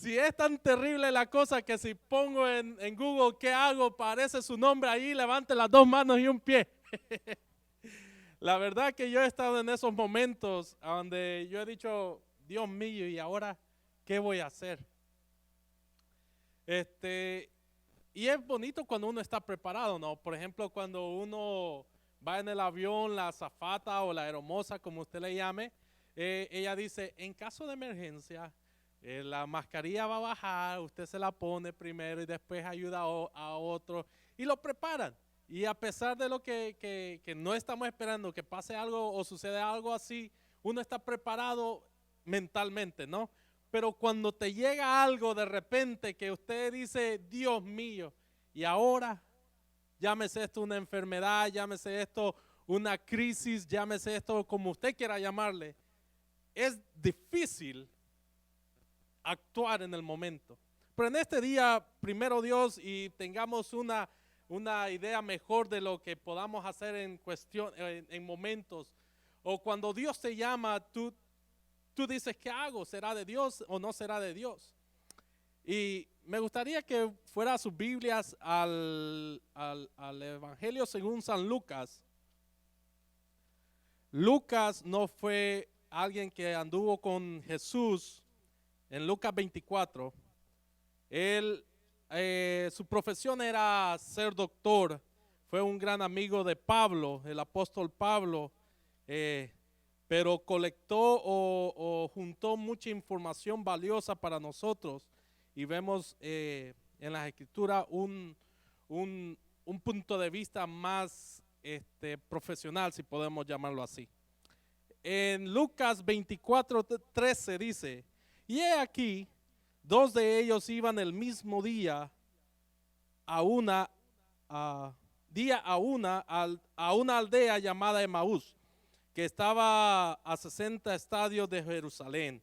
Si es tan terrible la cosa que si pongo en Google qué hago, aparece su nombre ahí, levante las dos manos y un pie. La verdad que yo he estado en esos momentos donde yo he dicho, Dios mío, ¿y ahora qué voy a hacer? Y es bonito cuando uno está preparado, ¿no? Por ejemplo, cuando uno va en el avión, la azafata o la aeromoza, como usted le llame, ella dice, en caso de emergencia, la mascarilla va a bajar, usted se la pone primero y después ayuda a otro y lo preparan. Y a pesar de lo que no estamos esperando que pase algo o suceda algo así, uno está preparado mentalmente, ¿no? Pero cuando te llega algo de repente que usted dice, Dios mío, y ahora, llámese esto una enfermedad, llámese esto una crisis, llámese esto como usted quiera llamarle, es difícil actuar en el momento. Pero en este día, primero Dios, y tengamos una idea mejor de lo que podamos hacer en cuestión, en momentos, o cuando Dios te llama, tú dices, ¿qué hago? ¿Será de Dios o no será de Dios? Y me gustaría que fuera a sus Biblias al Evangelio según San Lucas. Lucas no fue alguien que anduvo con Jesús en Lucas 24. Él, su profesión era ser doctor. Fue un gran amigo de Pablo, el apóstol Pablo. eh, pero colectó o juntó mucha información valiosa para nosotros y vemos en las escrituras un punto de vista más profesional, si podemos llamarlo así. En Lucas 24:13 dice, y he aquí, dos de ellos iban el mismo día a una, a, a una aldea llamada Emaús, que estaba a 60 estadios de Jerusalén,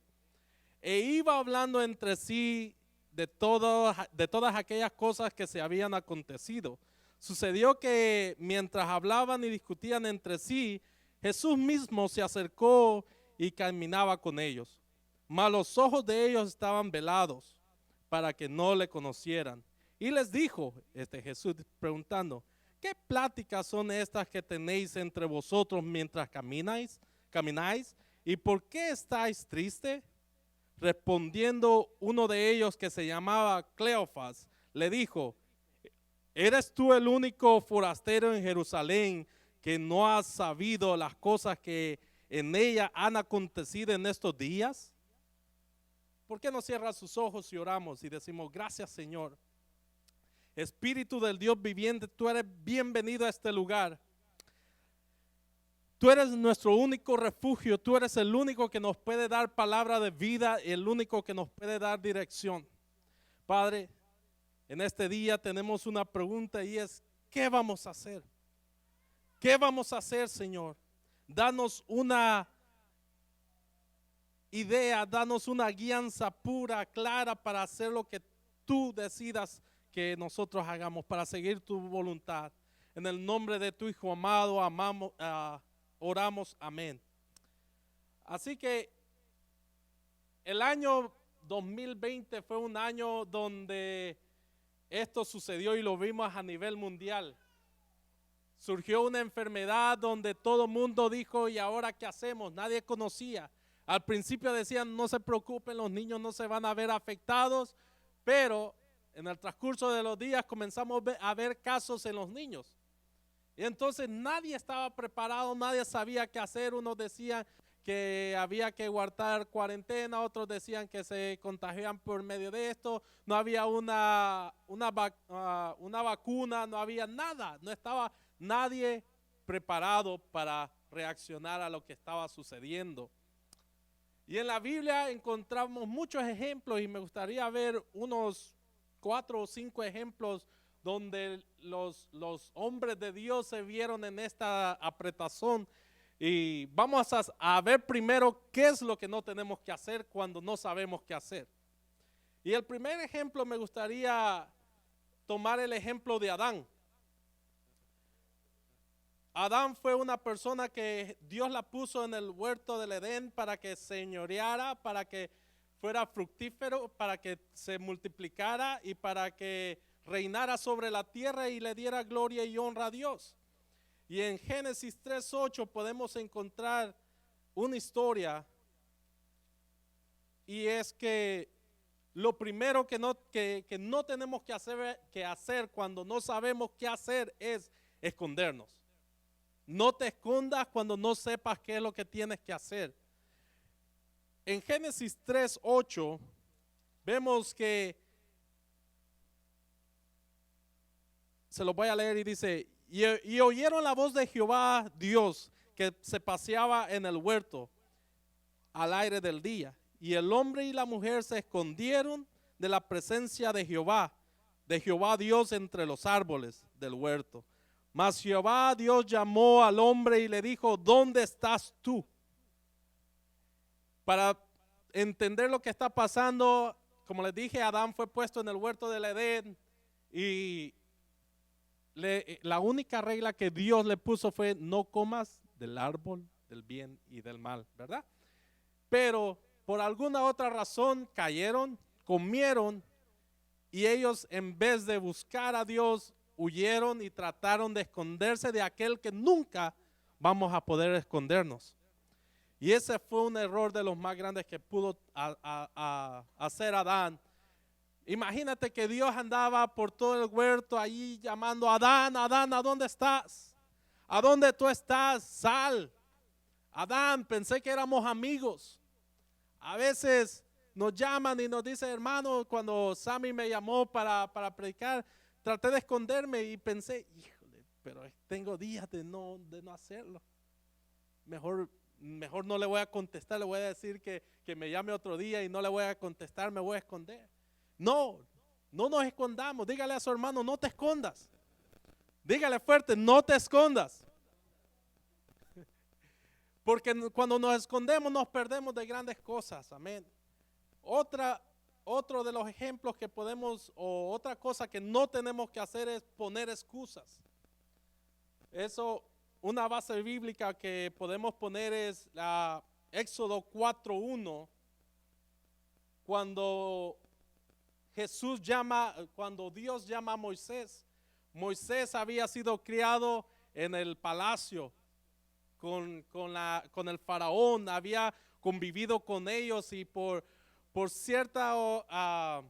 e iba hablando entre sí de todas aquellas cosas que se habían acontecido. Sucedió que mientras hablaban y discutían entre sí, Jesús mismo se acercó y caminaba con ellos. Mas los ojos de ellos estaban velados para que no le conocieran. Y les dijo, Jesús preguntando, ¿qué pláticas son estas que tenéis entre vosotros mientras camináis? ¿Y por qué estáis tristes? Respondiendo uno de ellos, que se llamaba Cleofas, le dijo, ¿eres tú el único forastero en Jerusalén que no has sabido las cosas que en ella han acontecido en estos días? ¿Por qué no cierras sus ojos y oramos y decimos, gracias Señor? Espíritu del Dios viviente, tú eres bienvenido a este lugar. Tú eres nuestro único refugio, tú eres el único que nos puede dar palabra de vida, el único que nos puede dar dirección. Padre, en este día tenemos una pregunta y es, ¿qué vamos a hacer? ¿Qué vamos a hacer, Señor? Danos una idea, danos una guianza pura, clara para hacer lo que tú decidas que nosotros hagamos, para seguir tu voluntad. En el nombre de tu Hijo amado, oramos, amén. Así que el año 2020 fue un año donde esto sucedió y lo vimos a nivel mundial. Surgió una enfermedad donde todo el mundo dijo, ¿y ahora qué hacemos? Nadie conocía. Al principio decían, no se preocupen, los niños no se van a ver afectados, pero en el transcurso de los días comenzamos a ver casos en los niños. Y entonces nadie estaba preparado, nadie sabía qué hacer. Unos decían que había que guardar cuarentena, otros decían que se contagiaban por medio de esto. No había una vacuna, no había nada, no estaba nadie preparado para reaccionar a lo que estaba sucediendo. Y en la Biblia encontramos muchos ejemplos y me gustaría ver unos 4 o 5 ejemplos donde los hombres de Dios se vieron en esta apretazón. Y vamos a ver primero qué es lo que no tenemos que hacer cuando no sabemos qué hacer. Y el primer ejemplo me gustaría tomar el ejemplo de Adán. Adán fue una persona que Dios la puso en el huerto del Edén para que señoreara, para que fuera fructífero, para que se multiplicara y para que reinara sobre la tierra y le diera gloria y honra a Dios. Y en Génesis 3:8 podemos encontrar una historia, y es que lo primero que no tenemos que hacer cuando no sabemos qué hacer es escondernos. No te escondas cuando no sepas qué es lo que tienes que hacer. En Génesis 3:8 vemos que, se lo voy a leer y dice, y oyeron la voz de Jehová Dios que se paseaba en el huerto al aire del día. Y el hombre y la mujer se escondieron de la presencia de Jehová Dios entre los árboles del huerto. Mas Jehová Dios llamó al hombre y le dijo, ¿dónde estás tú? Para entender lo que está pasando, como les dije, Adán fue puesto en el huerto del Edén y la única regla que Dios le puso fue no comas del árbol del bien y del mal, ¿verdad? Pero por alguna otra razón cayeron, comieron, y ellos, en vez de buscar a Dios, huyeron y trataron de esconderse de aquel que nunca vamos a poder escondernos. Y ese fue un error de los más grandes que pudo hacer Adán. Imagínate que Dios andaba por todo el huerto ahí llamando, Adán, Adán, ¿a dónde estás? ¿A dónde tú estás? Sal. Adán, pensé que éramos amigos. A veces nos llaman y nos dicen, hermano, cuando Sammy me llamó para predicar, traté de esconderme y pensé, híjole, pero tengo días de no hacerlo. Mejor no le voy a contestar, le voy a decir que me llame otro día y no le voy a contestar, me voy a esconder. No nos escondamos. Dígale a su hermano, no te escondas. Dígale fuerte, no te escondas. Porque cuando nos escondemos nos perdemos de grandes cosas. Amén. Otro de los ejemplos que podemos, o otra cosa que no tenemos que hacer, es poner excusas. Eso, una base bíblica que podemos poner es Éxodo 4:1, cuando Dios llama a Moisés. Moisés había sido criado en el palacio con el faraón, había convivido con ellos y por ciertas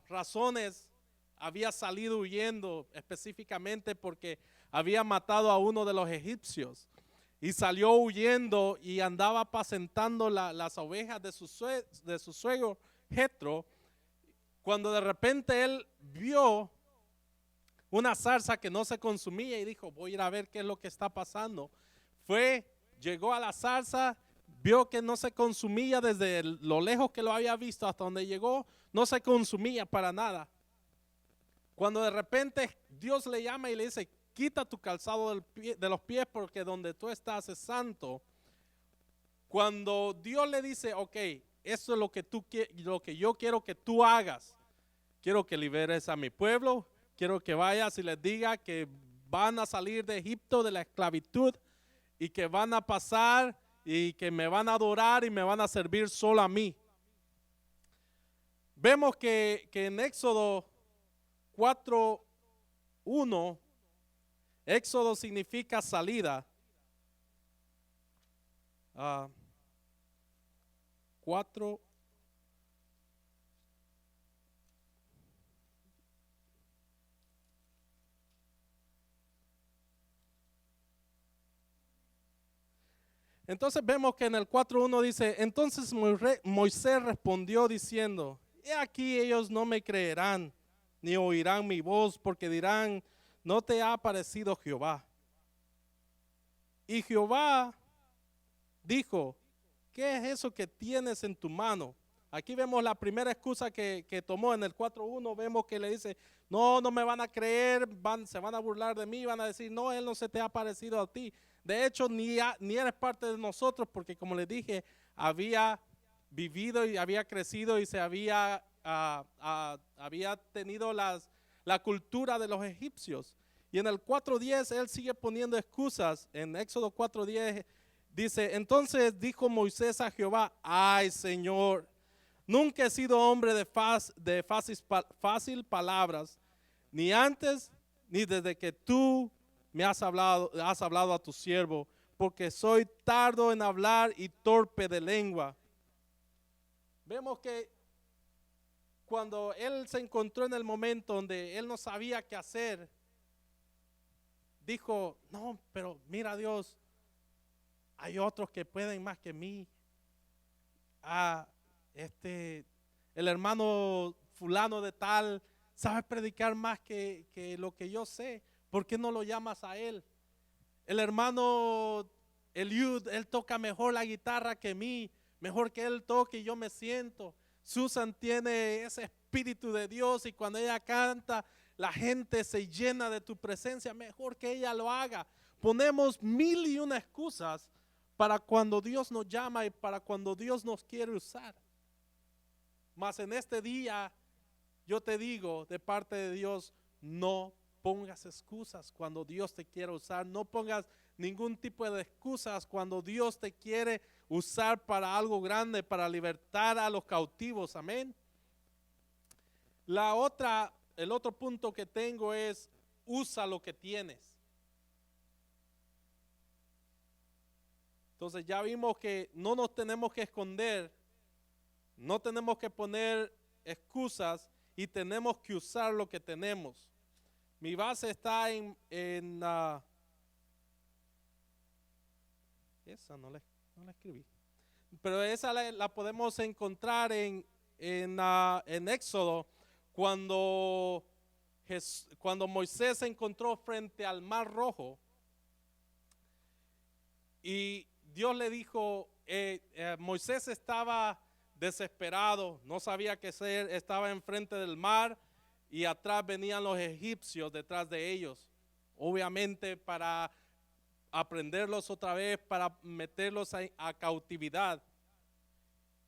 razones había salido huyendo, específicamente porque había matado a uno de los egipcios y salió huyendo y andaba apacentando las ovejas de su suegro Jetro, cuando de repente él vio una zarza que no se consumía y dijo, voy a ir a ver qué es lo que está pasando. Llegó a la zarza, vio que no se consumía, desde lo lejos que lo había visto hasta donde llegó, no se consumía para nada. Cuando de repente Dios le llama y le dice, quita tu calzado de los pies porque donde tú estás es santo. Cuando Dios le dice, ok, eso es lo que yo quiero que tú hagas. Quiero que liberes a mi pueblo, quiero que vayas y les diga que van a salir de Egipto, de la esclavitud, y que van a pasar y que me van a adorar y me van a servir solo a mí. Vemos que en Éxodo 4:1, Éxodo significa salida. 4. Entonces vemos que en el 4:1 dice, entonces Moisés respondió diciendo, he aquí ellos no me creerán, ni oirán mi voz, porque dirán, no te ha aparecido Jehová. Y Jehová dijo, ¿qué es eso que tienes en tu mano? Aquí vemos la primera excusa que tomó. En el 4:1 vemos que le dice, no me van a creer, se van a burlar de mí, van a decir, no, él no se te ha aparecido a ti. De hecho, ni eres parte de nosotros, porque como les dije, había vivido y había crecido y se había tenido la cultura de los egipcios. Y en el 4:10 él sigue poniendo excusas. En Éxodo 4:10 dice, entonces dijo Moisés a Jehová, ay Señor, Nunca he sido hombre de fácil palabras, ni antes ni desde que tú me has hablado a tu siervo, porque soy tardo en hablar y torpe de lengua. Vemos que cuando él se encontró en el momento donde él no sabía qué hacer, dijo, no, pero mira Dios, hay otros que pueden más que mí. El hermano fulano de tal sabe predicar más que lo que yo sé. ¿Por qué no lo llamas a él? El hermano Eliud, él toca mejor la guitarra que mí, mejor que él toque y yo me siento. Susan tiene ese espíritu de Dios y cuando ella canta, la gente se llena de tu presencia, mejor que ella lo haga. Ponemos 1001 excusas para cuando Dios nos llama y para cuando Dios nos quiere usar. Mas en este día, yo te digo de parte de Dios, no pongas excusas cuando Dios te quiere usar. No pongas ningún tipo de excusas cuando Dios te quiere usar para algo grande, para libertar a los cautivos. Amén. El otro punto que tengo es, usa lo que tienes. Entonces ya vimos que no nos tenemos que esconder, no tenemos que poner excusas y tenemos que usar lo que tenemos. Mi base está esa no la escribí, pero esa la podemos encontrar en Éxodo, cuando Moisés se encontró frente al Mar Rojo y Dios le dijo, Moisés estaba desesperado, no sabía qué hacer, estaba enfrente del mar y atrás venían los egipcios detrás de ellos, obviamente para aprenderlos otra vez, para meterlos a cautividad.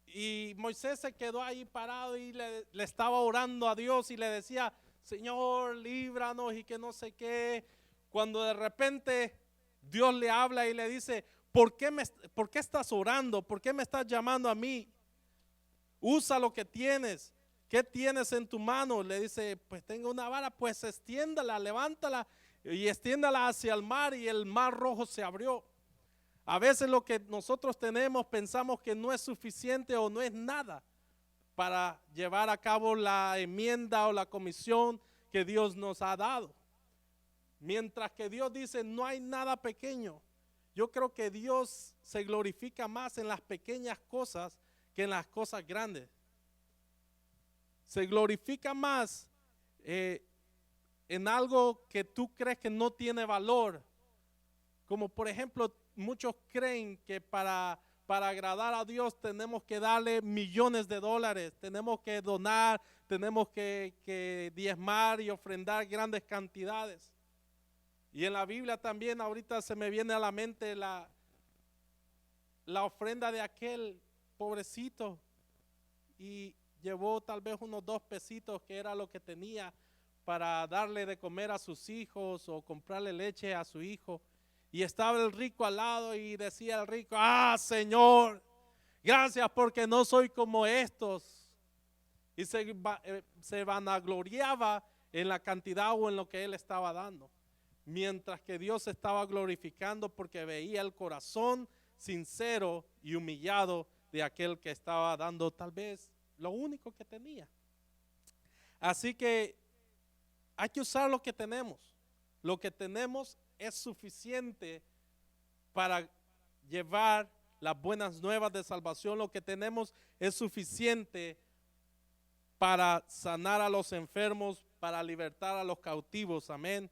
Y Moisés se quedó ahí parado y le estaba orando a Dios y le decía, Señor, líbranos y que no sé qué. Cuando de repente Dios le habla y le dice, ¿por qué estás orando? ¿Por qué me estás llamando a mí? Usa lo que tienes. ¿Qué tienes en tu mano? Le dice, pues tengo una vara, pues extiéndala, levántala y extiéndala hacia el mar, y el Mar Rojo se abrió. A veces lo que nosotros tenemos pensamos que no es suficiente o no es nada para llevar a cabo la enmienda o la comisión que Dios nos ha dado. Mientras que Dios dice, no hay nada pequeño. Yo creo que Dios se glorifica más en las pequeñas cosas que en las cosas grandes. Se glorifica más en algo que tú crees que no tiene valor. Como por ejemplo, muchos creen que para agradar a Dios tenemos que darle millones de dólares, tenemos que donar, tenemos que diezmar y ofrendar grandes cantidades. Y en la Biblia también ahorita se me viene a la mente la ofrenda de aquel pobrecito y llevó tal vez unos 2 pesitos, que era lo que tenía para darle de comer a sus hijos o comprarle leche a su hijo. Y estaba el rico al lado y decía el rico, Señor, gracias porque no soy como estos. Y se vanagloriaba en la cantidad o en lo que él estaba dando. Mientras que Dios estaba glorificando porque veía el corazón sincero y humillado de aquel que estaba dando tal vez lo único que tenía. Así que hay que usar lo que tenemos. Lo que tenemos es suficiente para llevar las buenas nuevas de salvación. Lo que tenemos es suficiente para sanar a los enfermos, para libertar a los cautivos. Amén.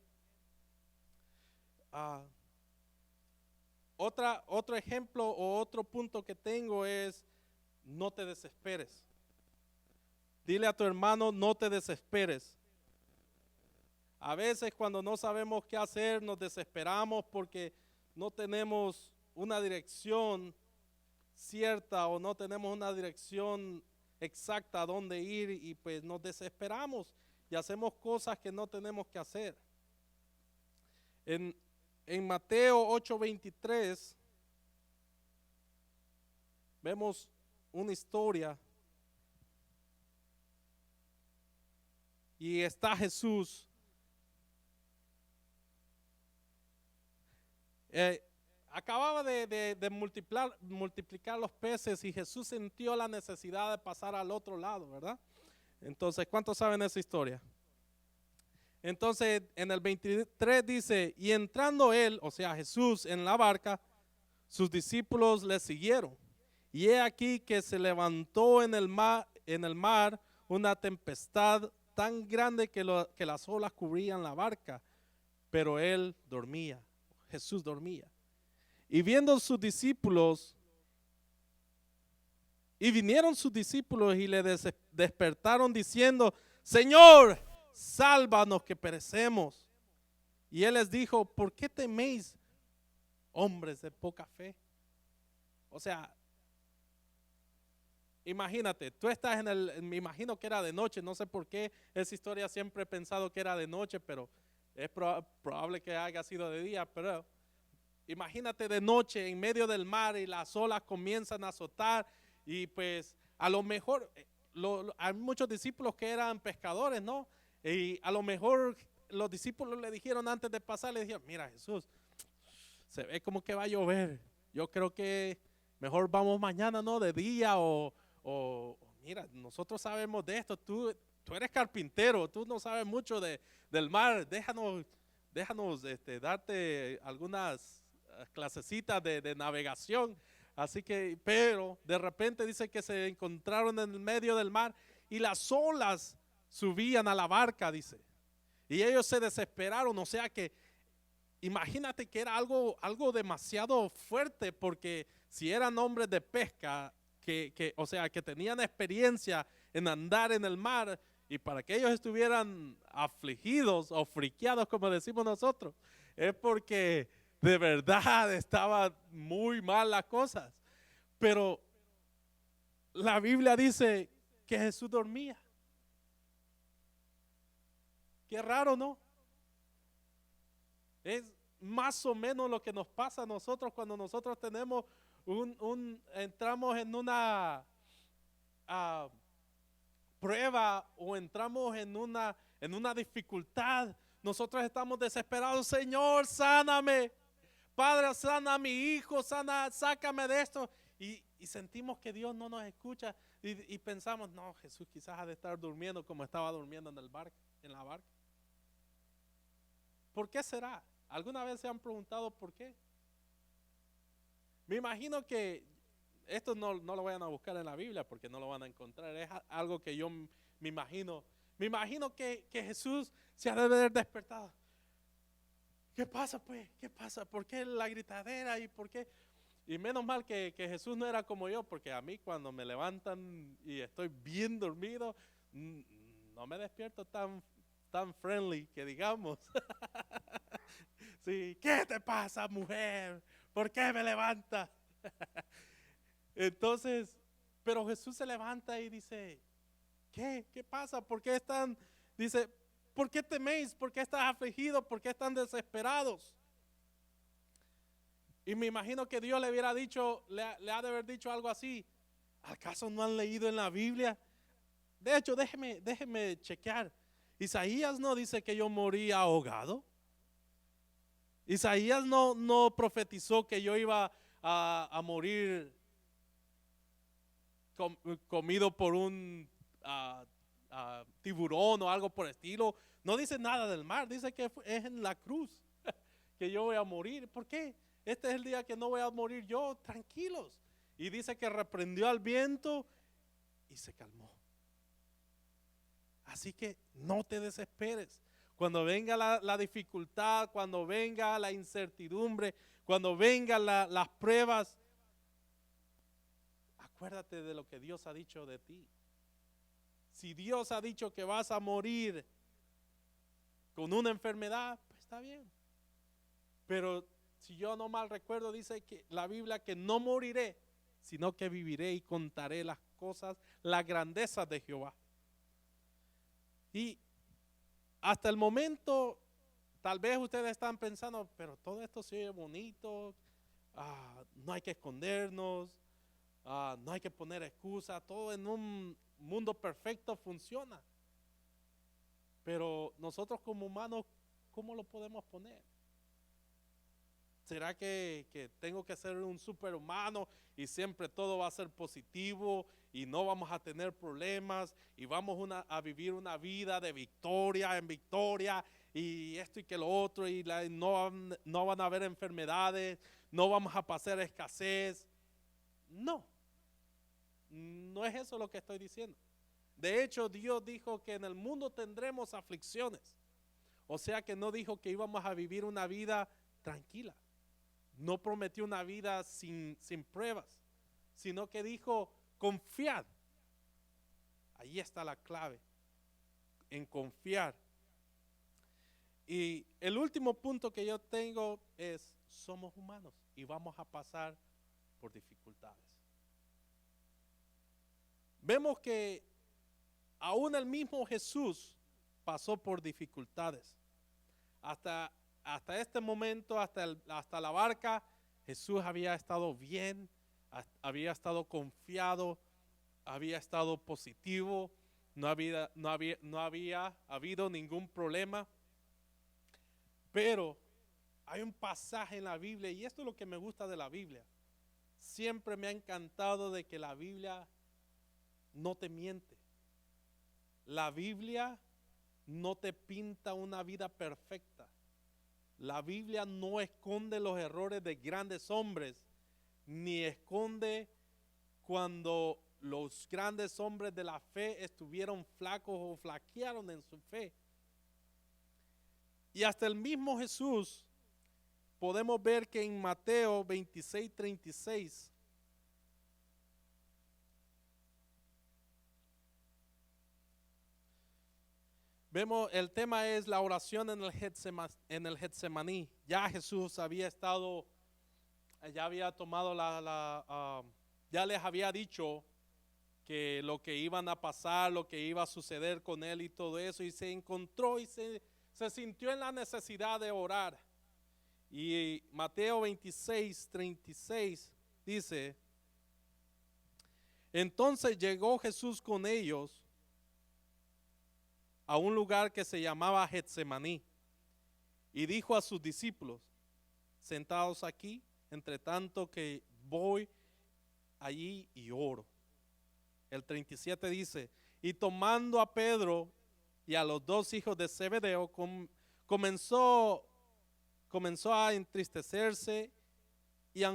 Otro ejemplo o otro punto que tengo es, no te desesperes. Dile a tu hermano, no te desesperes. A veces cuando no sabemos qué hacer, nos desesperamos porque no tenemos una dirección cierta o no tenemos una dirección exacta a dónde ir, y pues nos desesperamos y hacemos cosas que no tenemos que hacer. En Mateo 8:23 vemos una historia y está Jesús. Acababa de multiplicar los peces y Jesús sintió la necesidad de pasar al otro lado, ¿verdad? Entonces, ¿cuántos saben esa historia? Entonces, en el 23 dice, y entrando él, o sea, Jesús, en la barca, sus discípulos le siguieron. Y he aquí que se levantó en el mar una tempestad tan grande que las olas cubrían la barca, pero él dormía, Jesús dormía. Y vinieron sus discípulos y le despertaron diciendo, Señor, sálvanos que perecemos. Y él les dijo, ¿por qué teméis, hombres de poca fe? O sea, imagínate, tú estás me imagino que era de noche, no sé por qué esa historia siempre he pensado que era de noche, pero es probable que haya sido de día, pero imagínate de noche en medio del mar y las olas comienzan a azotar y pues a lo mejor hay muchos discípulos que eran pescadores, ¿no? Y a lo mejor los discípulos le dijeron antes de pasar, le dijeron, mira Jesús, se ve como que va a llover, yo creo que mejor vamos mañana, ¿no? De día o mira, nosotros sabemos de esto, tú eres carpintero, tú no sabes mucho del mar, déjanos darte algunas clasecitas de navegación. Así que, pero de repente dice que se encontraron en el medio del mar y las olas subían a la barca, dice. Y ellos se desesperaron, o sea que imagínate que era algo demasiado fuerte, porque si eran hombres de pesca, o sea, que tenían experiencia en andar en el mar, y para que ellos estuvieran afligidos o friqueados, como decimos nosotros, es porque de verdad estaban muy mal las cosas. Pero la Biblia dice que Jesús dormía. Qué raro, ¿no? Es más o menos lo que nos pasa a nosotros cuando nosotros tenemos entramos en una prueba o entramos en una dificultad. Nosotros estamos desesperados. Señor, sáname. Padre, sana a mi hijo, sácame de esto. Y sentimos que Dios no nos escucha y pensamos, no, Jesús quizás ha de estar durmiendo como estaba durmiendo en la barca. ¿Por qué será? ¿Alguna vez se han preguntado por qué? Me imagino que esto no lo vayan a buscar en la Biblia porque no lo van a encontrar. Es algo que yo me imagino. Me imagino que Jesús se ha de haber despertado. ¿Qué pasa pues? ¿Qué pasa? ¿Por qué la gritadera? ¿Y por qué? Y menos mal que Jesús no era como yo, porque a mí cuando me levantan y estoy bien dormido, no me despierto tan friendly que digamos. Sí, ¿qué te pasa, mujer? ¿Por qué me levantas? Entonces, pero Jesús se levanta y dice, ¿qué pasa? ¿Por qué están? Dice, ¿por qué teméis? ¿Por qué estás afligidos? ¿Por qué están desesperados? Y me imagino que Dios le hubiera dicho, le ha de haber dicho algo así. ¿Acaso no han leído en la Biblia? De hecho, déjeme chequear. Isaías no dice que yo morí ahogado. Isaías no profetizó que yo iba a morir comido por un tiburón o algo por el estilo. No dice nada del mar, dice que es en la cruz que yo voy a morir. ¿Por qué? Este es el día que no voy a morir yo, tranquilos. Y dice que reprendió al viento y se calmó. Así que no te desesperes. Cuando venga la dificultad, cuando venga la incertidumbre, cuando vengan las pruebas, acuérdate de lo que Dios ha dicho de ti. Si Dios ha dicho que vas a morir con una enfermedad, pues está bien. Pero si yo no mal recuerdo, dice que la Biblia que no moriré, sino que viviré y contaré las cosas, las grandezas de Jehová. Y hasta el momento, tal vez ustedes están pensando, pero todo esto se oye bonito, no hay que escondernos, no hay que poner excusas, todo en un mundo perfecto funciona. Pero nosotros como humanos, ¿cómo lo podemos poner? ¿Será que tengo que ser un superhumano y siempre todo va a ser positivo y no vamos a tener problemas y vamos a vivir una vida de victoria en victoria y esto y que lo otro y no van a haber enfermedades, no vamos a pasar escasez? No, no es eso lo que estoy diciendo. De hecho, Dios dijo que en el mundo tendremos aflicciones. O sea que no dijo que íbamos a vivir una vida tranquila. No prometió una vida sin pruebas, sino que dijo, confiad. Ahí está la clave, en confiar. Y el último punto que yo tengo es, somos humanos y vamos a pasar por dificultades. Vemos que aún el mismo Jesús pasó por dificultades. Hasta este momento, hasta la barca, Jesús había estado bien, había estado confiado, había estado positivo, no había habido ningún problema. Pero hay un pasaje en la Biblia, y esto es lo que me gusta de la Biblia. Siempre me ha encantado de que la Biblia no te miente. La Biblia no te pinta una vida perfecta. La Biblia no esconde los errores de grandes hombres, ni esconde cuando los grandes hombres de la fe estuvieron flacos o flaquearon en su fe. Y hasta el mismo Jesús podemos ver que en Mateo 26:36 vemos, el tema es la oración en el Getsemaní. Ya Jesús había estado, ya había tomado ya les había dicho que lo que iban a pasar, lo que iba a suceder con él y todo eso, y se encontró y se sintió en la necesidad de orar. Y Mateo 26:36 dice, entonces llegó Jesús con ellos a un lugar que se llamaba Getsemaní y dijo a sus discípulos, sentados aquí, entre tanto que voy allí y oro. El 37 dice, y tomando a Pedro y a los dos hijos de Zebedeo, comenzó a entristecerse y a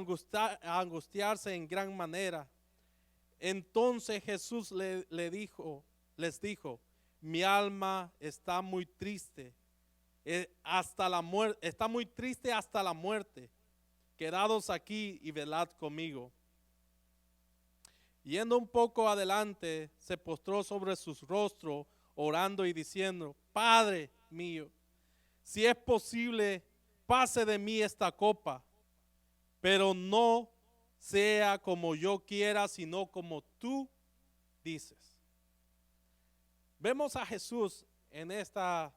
angustiarse en gran manera. Entonces Jesús les dijo, mi alma está muy triste, está muy triste hasta la muerte. Quedados aquí y velad conmigo. Yendo un poco adelante, se postró sobre sus rostros, orando y diciendo, Padre mío, si es posible, pase de mí esta copa, pero no sea como yo quiera, sino como tú dices. Vemos a Jesús en esta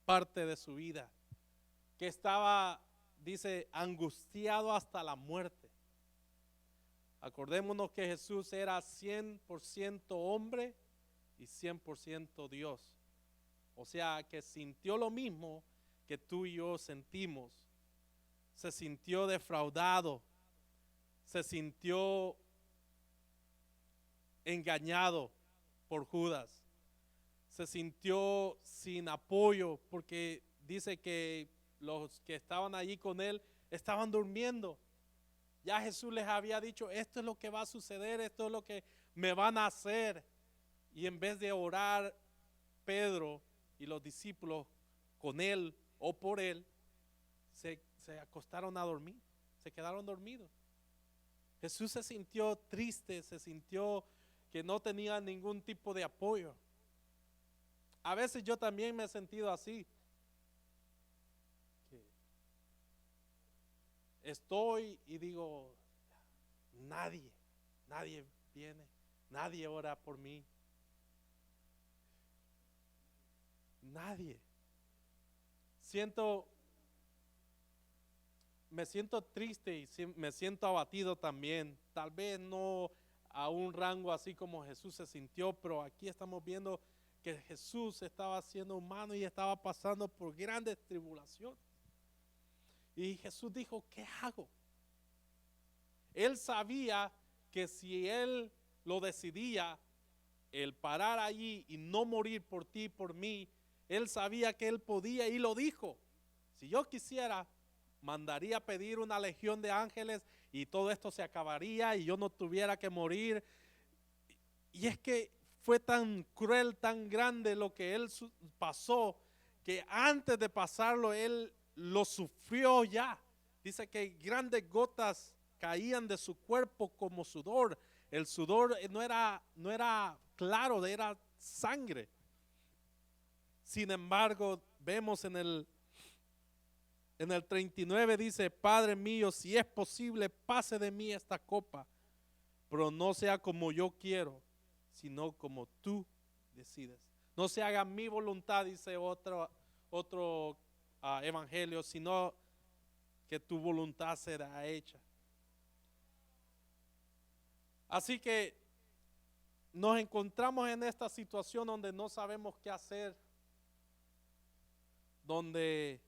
parte de su vida, que estaba, dice, angustiado hasta la muerte. Acordémonos que Jesús era 100% hombre y 100% Dios. O sea, que sintió lo mismo que tú y yo sentimos. Se sintió defraudado, se sintió engañado por Judas, se sintió sin apoyo porque dice que los que estaban allí con él estaban durmiendo. Ya Jesús les había dicho, esto es lo que va a suceder, esto es lo que me van a hacer. Y en vez de orar, Pedro y los discípulos con él o por él, se acostaron a dormir, se quedaron dormidos. Jesús se sintió triste, se sintió que no tenía ningún tipo de apoyo. A veces yo también me he sentido así. Estoy y digo, nadie viene, nadie ora por mí. Nadie. Me siento triste y me siento abatido también. Tal vez no a un rango así como Jesús se sintió, pero aquí estamos viendo que Jesús estaba siendo humano y estaba pasando por grandes tribulaciones. Y Jesús dijo, ¿qué hago? Él sabía que si él lo decidía, el parar allí y no morir por ti y por mí, él sabía que él podía y lo dijo. Si yo quisiera, mandaría a pedir una legión de ángeles y todo esto se acabaría y yo no tuviera que morir. Y es que fue tan cruel, tan grande lo que él pasó, que antes de pasarlo él lo sufrió ya. Dice que grandes gotas caían de su cuerpo como sudor. El sudor no era claro, era sangre. Sin embargo, vemos en el 39 dice, Padre mío, si es posible, pase de mí esta copa, pero no sea como yo quiero, sino como tú decides. No se haga mi voluntad, dice otro evangelio, sino que tu voluntad será hecha. Así que nos encontramos en esta situación donde no sabemos qué hacer, donde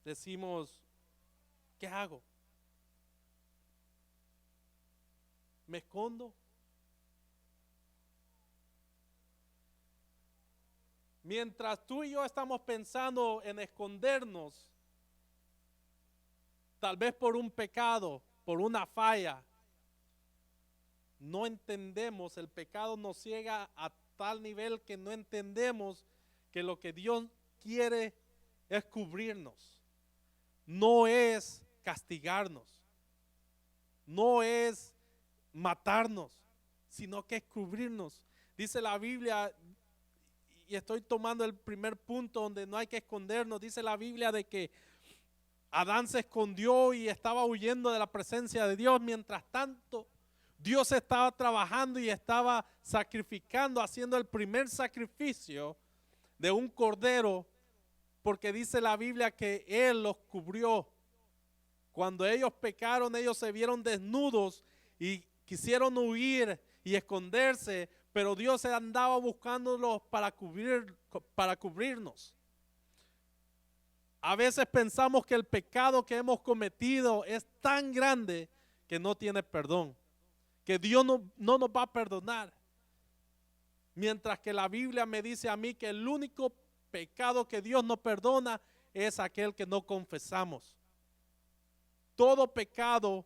decimos, ¿qué hago? ¿Me escondo? Mientras tú y yo estamos pensando en escondernos, tal vez por un pecado, por una falla, no entendemos, el pecado nos ciega a tal nivel que no entendemos que lo que Dios quiere es cubrirnos, no es castigarnos, no es matarnos, sino que es cubrirnos. Dice la Biblia, y estoy tomando el primer punto donde no hay que escondernos, dice la Biblia de que Adán se escondió y estaba huyendo de la presencia de Dios. Mientras tanto, Dios estaba trabajando y estaba sacrificando, haciendo el primer sacrificio de un cordero, porque dice la Biblia que Él los cubrió. Cuando ellos pecaron, ellos se vieron desnudos y quisieron huir y esconderse, pero Dios andaba buscándolos para cubrirnos. A veces pensamos que el pecado que hemos cometido es tan grande que no tiene perdón, que Dios no nos va a perdonar. Mientras que la Biblia me dice a mí que el único pecado que Dios no perdona es aquel que no confesamos. Todo pecado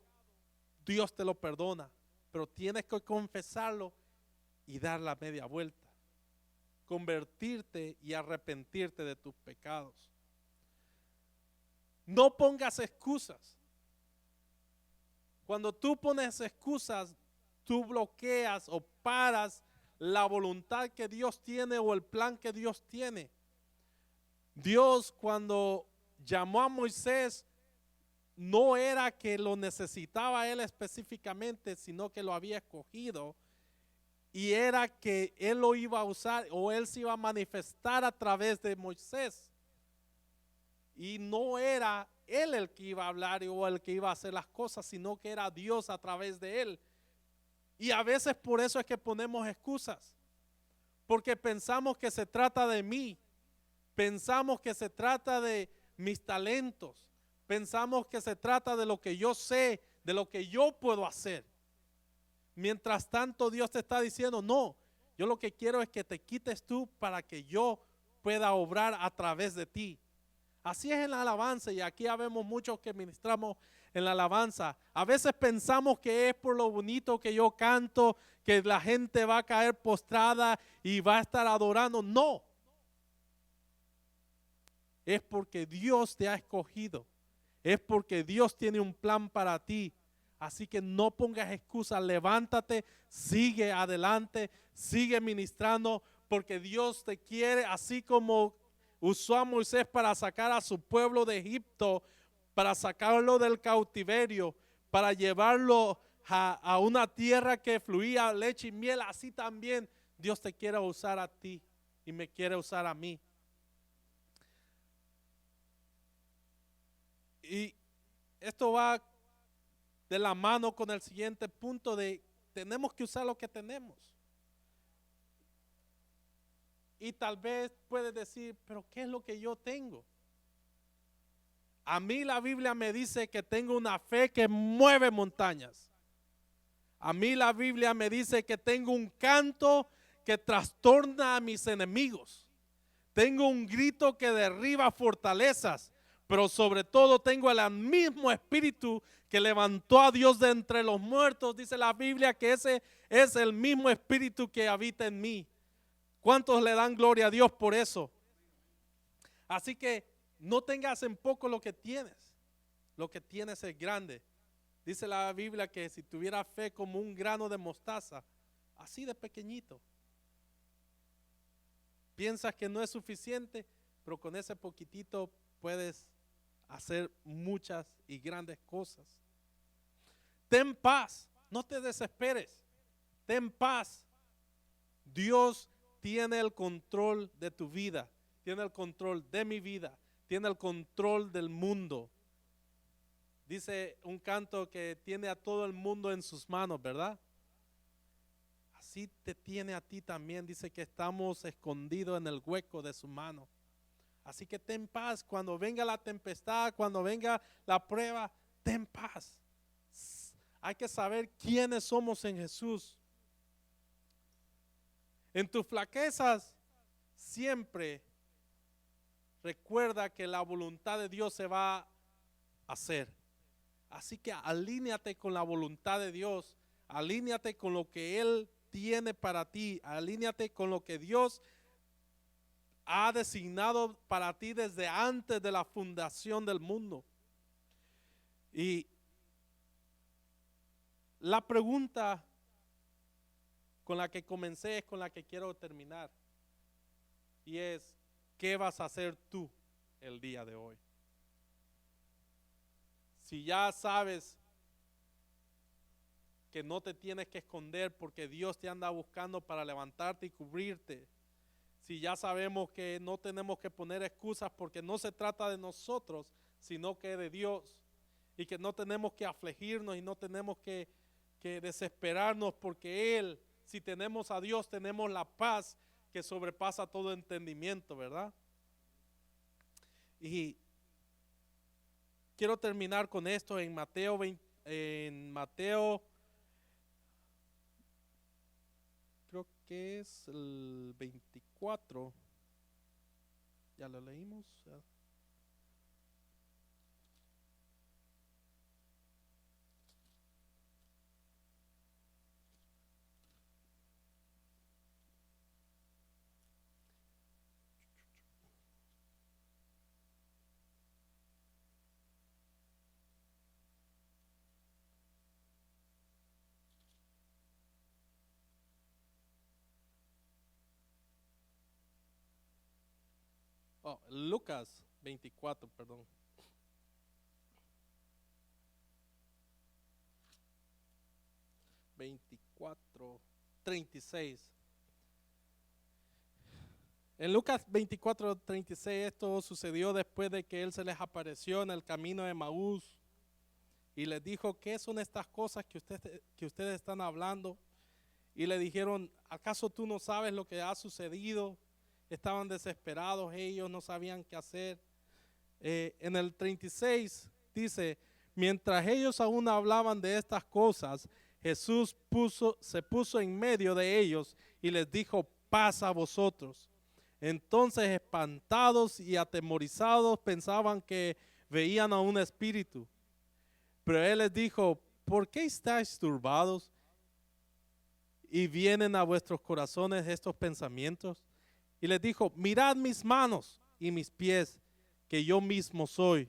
Dios te lo perdona, pero tienes que confesarlo y dar la media vuelta, convertirte y arrepentirte de tus pecados. No pongas excusas. Cuando tú pones excusas, tú bloqueas o paras la voluntad que Dios tiene o el plan que Dios tiene. Dios, cuando llamó a Moisés, no era que lo necesitaba él específicamente, sino que lo había escogido, y era que él lo iba a usar o él se iba a manifestar a través de Moisés. Y no era él el que iba a hablar o el que iba a hacer las cosas, sino que era Dios a través de él. Y a veces por eso es que ponemos excusas, porque pensamos que se trata de mí, pensamos que se trata de mis talentos, pensamos que se trata de lo que yo sé, de lo que yo puedo hacer. Mientras tanto Dios te está diciendo, no, yo lo que quiero es que te quites tú para que yo pueda obrar a través de ti. Así es en la alabanza, y aquí habemos muchos que ministramos en la alabanza. A veces pensamos que es por lo bonito que yo canto, que la gente va a caer postrada y va a estar adorando. No. Es porque Dios te ha escogido. Es porque Dios tiene un plan para ti. Así que no pongas excusas, levántate, sigue adelante, sigue ministrando, porque Dios te quiere, así como usó a Moisés para sacar a su pueblo de Egipto, para sacarlo del cautiverio, para llevarlo a una tierra que fluía leche y miel. Así también Dios te quiere usar a ti y me quiere usar a mí. Y esto va de la mano con el siguiente punto de tenemos que usar lo que tenemos. Y tal vez puedes decir, pero ¿qué es lo que yo tengo? A mí la Biblia me dice que tengo una fe que mueve montañas. A mí la Biblia me dice que tengo un canto que trastorna a mis enemigos. Tengo un grito que derriba fortalezas, pero sobre todo tengo el mismo espíritu que levantó a Dios de entre los muertos. Dice la Biblia que ese es el mismo espíritu que habita en mí. ¿Cuántos le dan gloria a Dios por eso? Así que no tengas en poco lo que tienes. Lo que tienes es grande. Dice la Biblia que si tuviera fe como un grano de mostaza, así de pequeñito, piensas que no es suficiente, pero con ese poquitito puedes hacer muchas y grandes cosas. Ten paz, no te desesperes, ten paz. Dios tiene el control de tu vida, tiene el control de mi vida, tiene el control del mundo. Dice un canto que tiene a todo el mundo en sus manos, ¿verdad? Así te tiene a ti también. Dice que estamos escondidos en el hueco de su mano. Así que ten paz cuando venga la tempestad, cuando venga la prueba, ten paz. Hay que saber quiénes somos en Jesús. En tus flaquezas, siempre recuerda que la voluntad de Dios se va a hacer. Así que alíñate con la voluntad de Dios, alíñate con lo que Él tiene para ti, alíñate con lo que Dios ha designado para ti desde antes de la fundación del mundo. Y la pregunta con la que comencé es con la que quiero terminar. Y es, ¿qué vas a hacer tú el día de hoy? Si ya sabes que no te tienes que esconder porque Dios te anda buscando para levantarte y cubrirte. Si ya sabemos que no tenemos que poner excusas porque no se trata de nosotros, sino que de Dios. Y que no tenemos que afligirnos y no tenemos que desesperarnos porque Él, si tenemos a Dios, tenemos la paz que sobrepasa todo entendimiento, ¿verdad? Y quiero terminar con esto en Mateo 20, en Mateo, creo que es el 24. Ya lo leímos. Oh, Lucas 24, perdón. Veinticuatro, 36. En Lucas 24, 36, esto sucedió después de que Él se les apareció en el camino de Maús y les dijo, ¿qué son estas cosas que ustedes están hablando? Y le dijeron, ¿acaso tú no sabes lo que ha sucedido? Estaban desesperados ellos, no sabían qué hacer. En el 36 dice, mientras ellos aún hablaban de estas cosas, Jesús se puso en medio de ellos y les dijo, paz a vosotros. Entonces, espantados y atemorizados, pensaban que veían a un espíritu. Pero Él les dijo, ¿por qué estáis turbados y vienen a vuestros corazones estos pensamientos? Y les dijo, mirad mis manos y mis pies, que yo mismo soy.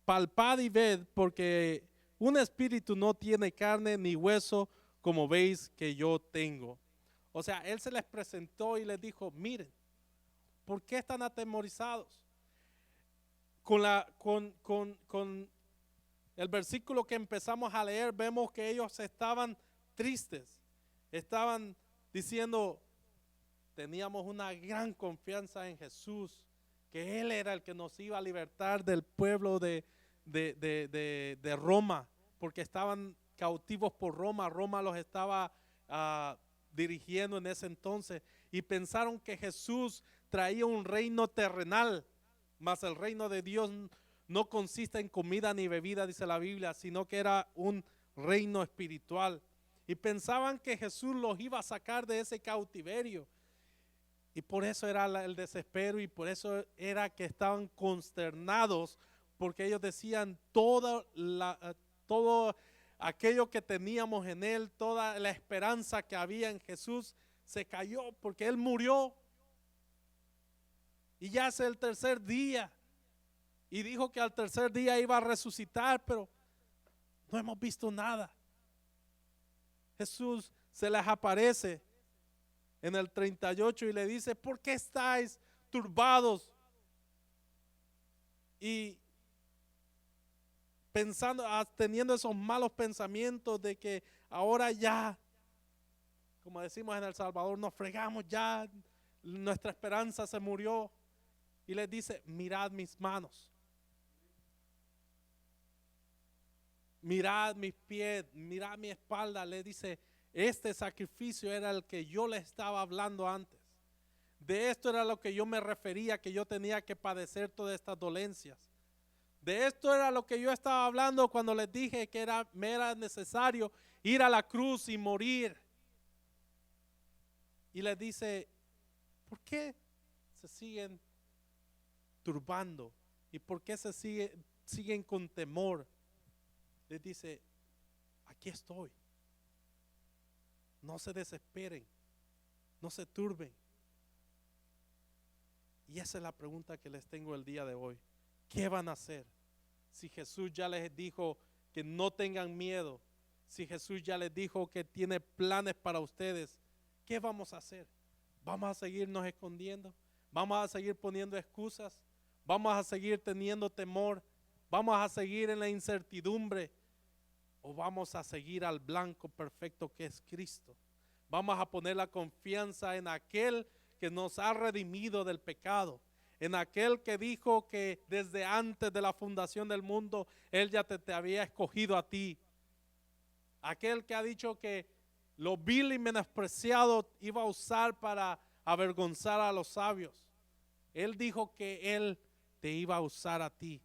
Palpad y ved, porque un espíritu no tiene carne ni hueso, como veis que yo tengo. O sea, Él se les presentó y les dijo, miren, ¿por qué están atemorizados? Con el versículo que empezamos a leer, vemos que ellos estaban tristes, estaban diciendo, teníamos una gran confianza en Jesús, que Él era el que nos iba a libertar del pueblo de Roma, porque estaban cautivos por Roma. Roma los estaba dirigiendo en ese entonces. Y pensaron que Jesús traía un reino terrenal. Mas el reino de Dios no consiste en comida ni bebida, dice la Biblia, sino que era un reino espiritual. Y pensaban que Jesús los iba a sacar de ese cautiverio. Y por eso era el desespero, y por eso era que estaban consternados, porque ellos decían todo aquello que teníamos en Él, toda la esperanza que había en Jesús se cayó porque Él murió. Y ya es el tercer día. Y dijo que al tercer día iba a resucitar, pero no hemos visto nada. Jesús se les aparece en el 38 y le dice: ¿por qué estáis turbados? Y pensando, teniendo esos malos pensamientos de que ahora ya, como decimos en El Salvador, nos fregamos ya, nuestra esperanza se murió. Y les dice: mirad mis manos, mirad mis pies, mirad mi espalda. Le dice: este sacrificio era el que yo les estaba hablando antes. De esto era lo que yo me refería, que yo tenía que padecer todas estas dolencias. De esto era lo que yo estaba hablando cuando les dije que me era necesario ir a la cruz y morir. Y les dice: ¿por qué se siguen turbando? ¿Y por qué se siguen con temor? Les dice: aquí estoy. No se desesperen, no se turben. Y esa es la pregunta que les tengo el día de hoy. ¿Qué van a hacer? Si Jesús ya les dijo que no tengan miedo, si Jesús ya les dijo que tiene planes para ustedes, ¿qué vamos a hacer? ¿Vamos a seguirnos escondiendo? ¿Vamos a seguir poniendo excusas? ¿Vamos a seguir teniendo temor? ¿Vamos a seguir en la incertidumbre? ¿O vamos a seguir al blanco perfecto que es Cristo? Vamos a poner la confianza en aquel que nos ha redimido del pecado, en aquel que dijo que desde antes de la fundación del mundo Él ya te había escogido a ti, aquel que ha dicho que lo vil y menospreciado iba a usar para avergonzar a los sabios. Él dijo que Él te iba a usar a ti.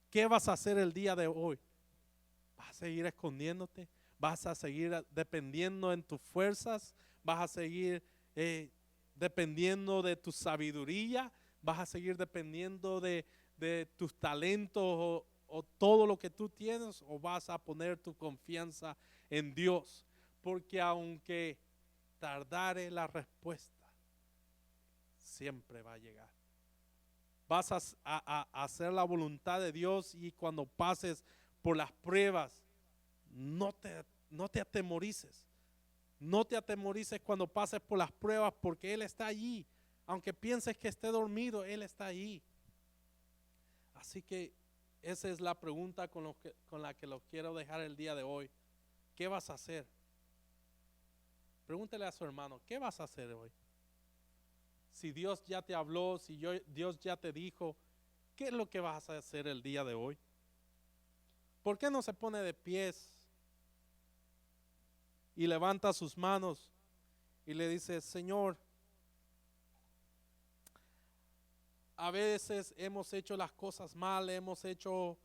¿Qué vas a hacer el día de hoy? ¿Vas a seguir escondiéndote? ¿Vas a seguir dependiendo en tus fuerzas? ¿Vas a seguir dependiendo de tu sabiduría? ¿Vas a seguir dependiendo de tus talentos o todo lo que tú tienes? ¿O vas a poner tu confianza en Dios? Porque aunque tardare la respuesta, siempre va a llegar. Vas a hacer la voluntad de Dios, y cuando pases por las pruebas, no te atemorices. No te atemorices cuando pases por las pruebas, porque Él está allí. Aunque pienses que esté dormido, Él está allí. Así que esa es la pregunta con la que los quiero dejar el día de hoy. ¿Qué vas a hacer? Pregúntele a su hermano: ¿qué vas a hacer hoy? Si Dios ya te habló, si Dios ya te dijo, ¿qué es lo que vas a hacer el día de hoy? ¿Por qué no se pone de pies y levanta sus manos y le dice: Señor, a veces hemos hecho las cosas mal, hemos hecho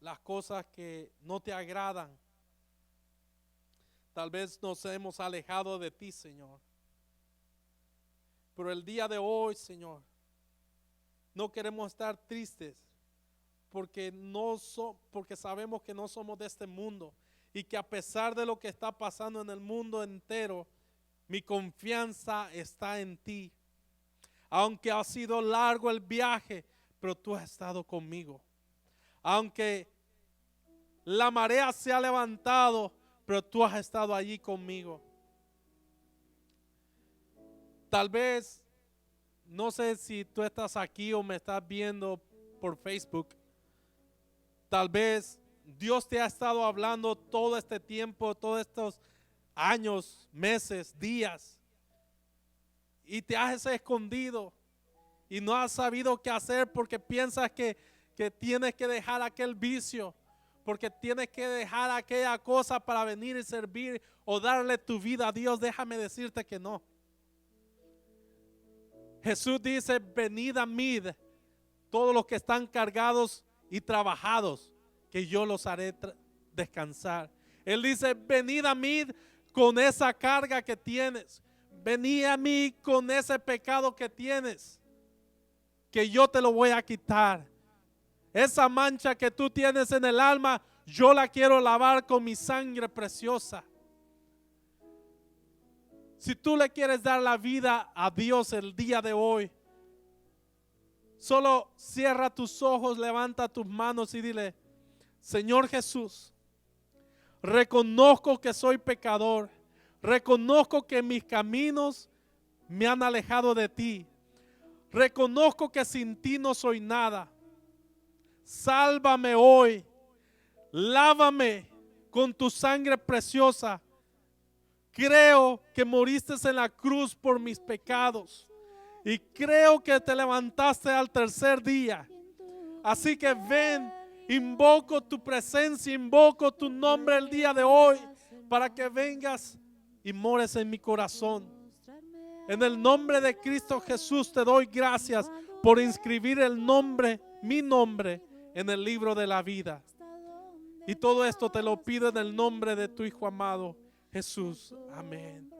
las cosas que no te agradan. Tal vez nos hemos alejado de ti, Señor. Pero el día de hoy, Señor, no queremos estar tristes porque sabemos que no somos de este mundo, y que a pesar de lo que está pasando en el mundo entero, mi confianza está en ti. Aunque ha sido largo el viaje, pero tú has estado conmigo. Aunque la marea se ha levantado, pero tú has estado allí conmigo. Tal vez, no sé si tú estás aquí o me estás viendo por Facebook. Tal vez Dios te ha estado hablando todo este tiempo, todos estos años, meses, días, y te has escondido y no has sabido qué hacer porque piensas que tienes que dejar aquel vicio, porque tienes que dejar aquella cosa para venir y servir o darle tu vida a Dios, déjame decirte que no. Jesús dice, venid a mí, todos los que están cargados y trabajados, que yo los haré descansar. Él dice, venid a mí con esa carga que tienes. Venid a mí con ese pecado que tienes, que yo te lo voy a quitar. Esa mancha que tú tienes en el alma, yo la quiero lavar con mi sangre preciosa. Si tú le quieres dar la vida a Dios el día de hoy, solo cierra tus ojos, levanta tus manos y dile, Señor Jesús, reconozco que soy pecador, reconozco que mis caminos me han alejado de ti, reconozco que sin ti no soy nada. Sálvame hoy, lávame con tu sangre preciosa. Creo que moriste en la cruz por mis pecados y creo que te levantaste al tercer día. Así que ven, invoco tu presencia, invoco tu nombre el día de hoy para que vengas y mores en mi corazón. En el nombre de Cristo Jesús te doy gracias por inscribir el nombre, mi nombre, en el libro de la vida. Y todo esto te lo pido en el nombre de tu Hijo amado, Jesús. Amén.